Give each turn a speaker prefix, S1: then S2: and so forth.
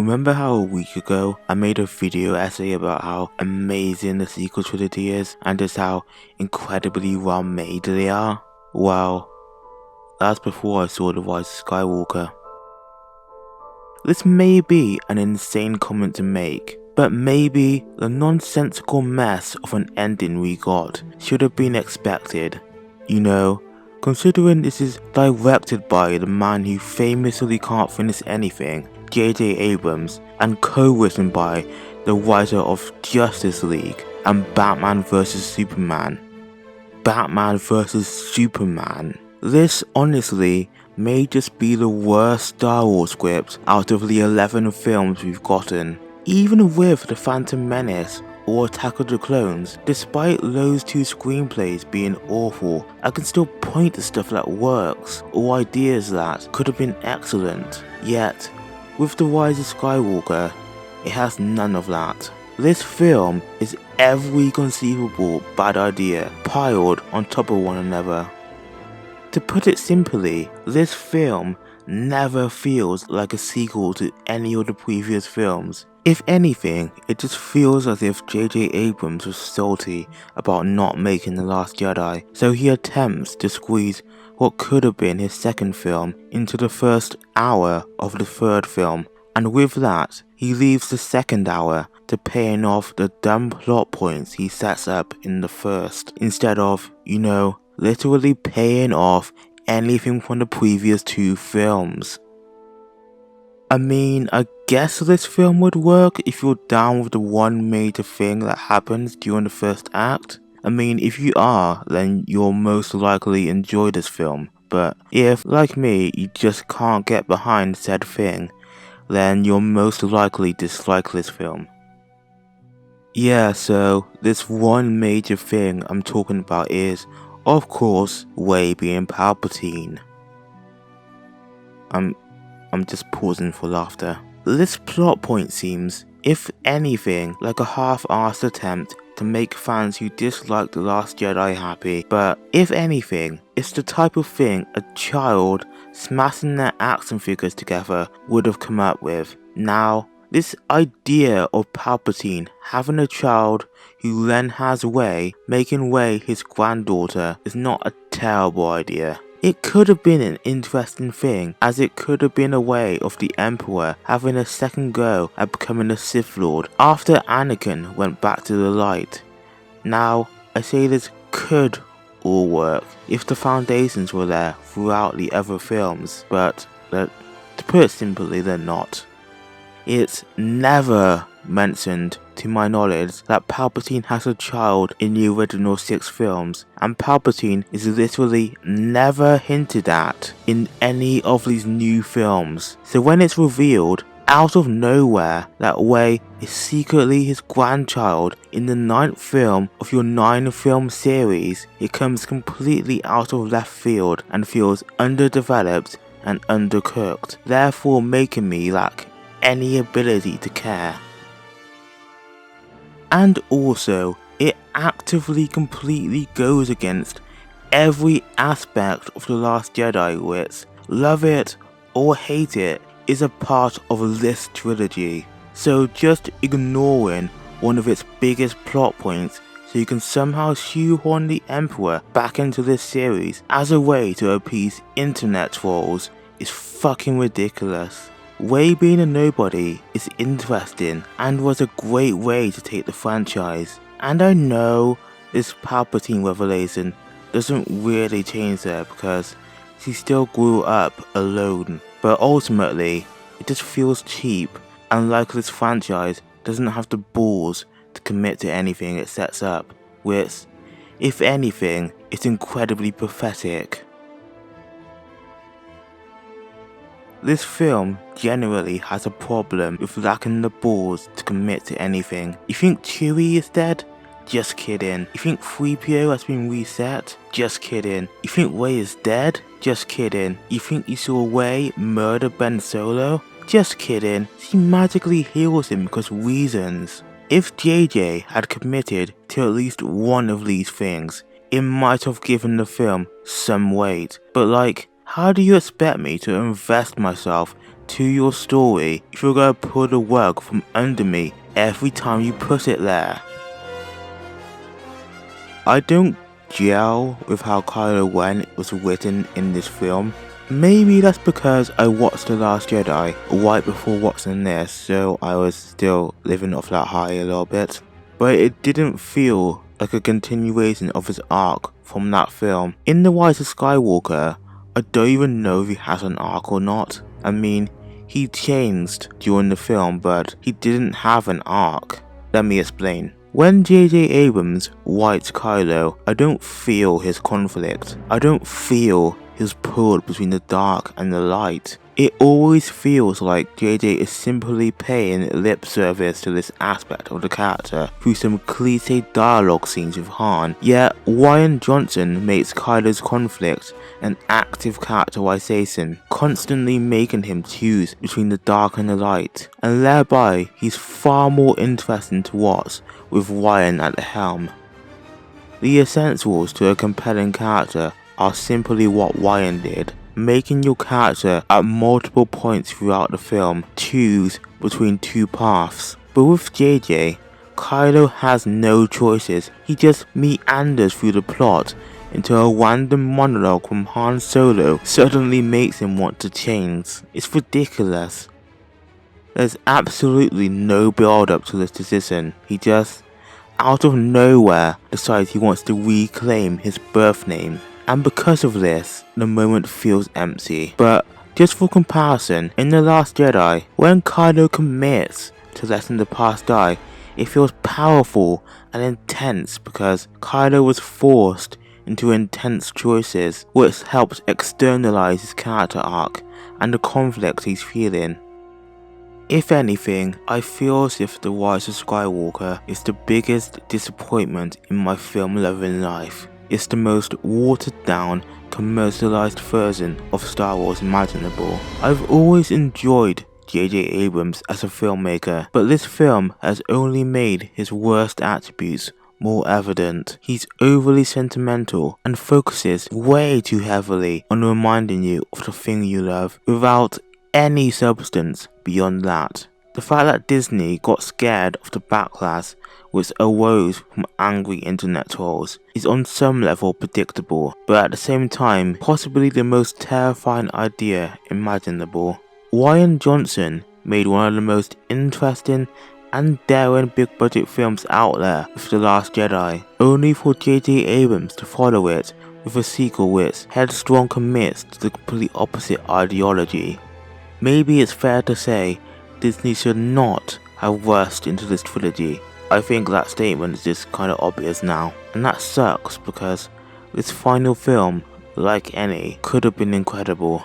S1: remember how a week ago I made a video essay about how amazing the sequel trilogy is and just how incredibly well made they are? Well, that's before I saw the Rise of Skywalker. This may be an insane comment to make, but maybe the nonsensical mess of an ending we got should have been expected. You know, considering this is directed by the man who famously can't finish anything, JJ Abrams, and co-written by the writer of Justice League and Batman vs Superman. Batman vs Superman. This honestly may just be the worst Star Wars script out of the 11 films we've gotten. Even with The Phantom Menace or Attack of the Clones, despite those two screenplays being awful, I can still point to stuff that works or ideas that could have been excellent. Yet, with The Rise of Skywalker, it has none of that. This film is every conceivable bad idea piled on top of one another. To put it simply, this film never feels like a sequel to any of the previous films. If anything, it just feels as if JJ Abrams was salty about not making The Last Jedi, so he attempts to squeeze what could have been his second film into the first hour of the third film, and with that, he leaves the second hour to paying off the dumb plot points he sets up in the first, instead of, literally paying off anything from the previous two films. I mean, I guess this film would work if you're down with the one major thing that happens during the first act. I mean, if you are, then you'll most likely enjoy this film, but if, like me, you just can't get behind said thing, then you'll most likely dislike this film. Yeah, so this one major thing I'm talking about is, of course, Rey being Palpatine. I'm just pausing for laughter. This plot point seems, if anything, like a half-assed attempt to make fans who dislike The Last Jedi happy, but if anything, it's the type of thing a child smashing their action figures together would have come up with. Now, this idea of Palpatine having a child who then has Rey, making Rey his granddaughter, is not a terrible idea. It could have been an interesting thing, as it could have been a way of the Emperor having a second go at becoming a Sith Lord after Anakin went back to the light. Now, I say this could all work if the foundations were there throughout the other films, but to put it simply, they're not. It's never mentioned, to my knowledge, that Palpatine has a child in the original 6 films, and Palpatine is literally never hinted at in any of these new films. So when it's revealed out of nowhere that Rey is secretly his grandchild in the 9th film of your 9-film series, it comes completely out of left field and feels underdeveloped and undercooked, therefore making me lack any ability to care. And also, it actively completely goes against every aspect of The Last Jedi, which, love it or hate it, is a part of this trilogy. So just ignoring one of its biggest plot points so you can somehow shoehorn the Emperor back into this series as a way to appease internet trolls is fucking ridiculous. Rey being a nobody is interesting and was a great way to take the franchise, and I know this Palpatine revelation doesn't really change her because she still grew up alone, but ultimately it just feels cheap and like this franchise doesn't have the balls to commit to anything it sets up, which, if anything, is incredibly pathetic. This film generally has a problem with lacking the balls to commit to anything. You think Chewie is dead? Just kidding. You think 3PO has been reset? Just kidding. You think Rey is dead? Just kidding. You think you saw Rey murder Ben Solo? Just kidding. She magically heals him because reasons. If JJ had committed to at least one of these things, it might have given the film some weight, but How do you expect me to invest myself to your story if you're gonna pull the rug from under me every time you put it there? I don't gel with how Kylo Ren was written in this film. Maybe that's because I watched The Last Jedi right before watching this, so I was still living off that high a little bit. But it didn't feel like a continuation of his arc from that film. In The Rise of Skywalker, I don't even know if he has an arc or not. I mean, he changed during the film, but he didn't have an arc. Let me explain. When JJ Abrams writes Kylo, I don't feel his conflict. I don't feel his pull between the dark and the light. It always feels like JJ is simply paying lip service to this aspect of the character through some cliche dialogue scenes with Han, yet Rian Johnson makes Kylo's conflict an active characterization, constantly making him choose between the dark and the light, and thereby he's far more interesting to watch with Rian at the helm. The essentials to a compelling character are simply what Rian did, making your character at multiple points throughout the film choose between two paths. But with JJ, Kylo has no choices. He just meanders through the plot until a random monologue from Han Solo suddenly makes him want to change. It's ridiculous. There's absolutely no build up to this decision. He just, out of nowhere, decides he wants to reclaim his birth name. And because of this, the moment feels empty. But just for comparison, in The Last Jedi, when Kylo commits to letting the past die, it feels powerful and intense because Kylo was forced into intense choices, which helps externalize his character arc and the conflict he's feeling. If anything, I feel as if The Rise of Skywalker is the biggest disappointment in my film-loving life. It's the most watered down, commercialized version of Star Wars imaginable. I've always enjoyed JJ Abrams as a filmmaker, but this film has only made his worst attributes more evident. He's overly sentimental and focuses way too heavily on reminding you of the thing you love without any substance beyond that. The fact that Disney got scared of the backlash which arose from angry internet trolls is on some level predictable, but at the same time possibly the most terrifying idea imaginable. Rian Johnson made one of the most interesting and daring big budget films out there with The Last Jedi, only for JJ Abrams to follow it with a sequel which headstrong commits to the complete opposite ideology. Maybe it's fair to say Disney should not have rushed into this trilogy. I think that statement is just kinda obvious now, and that sucks because this final film, like any, could have been incredible.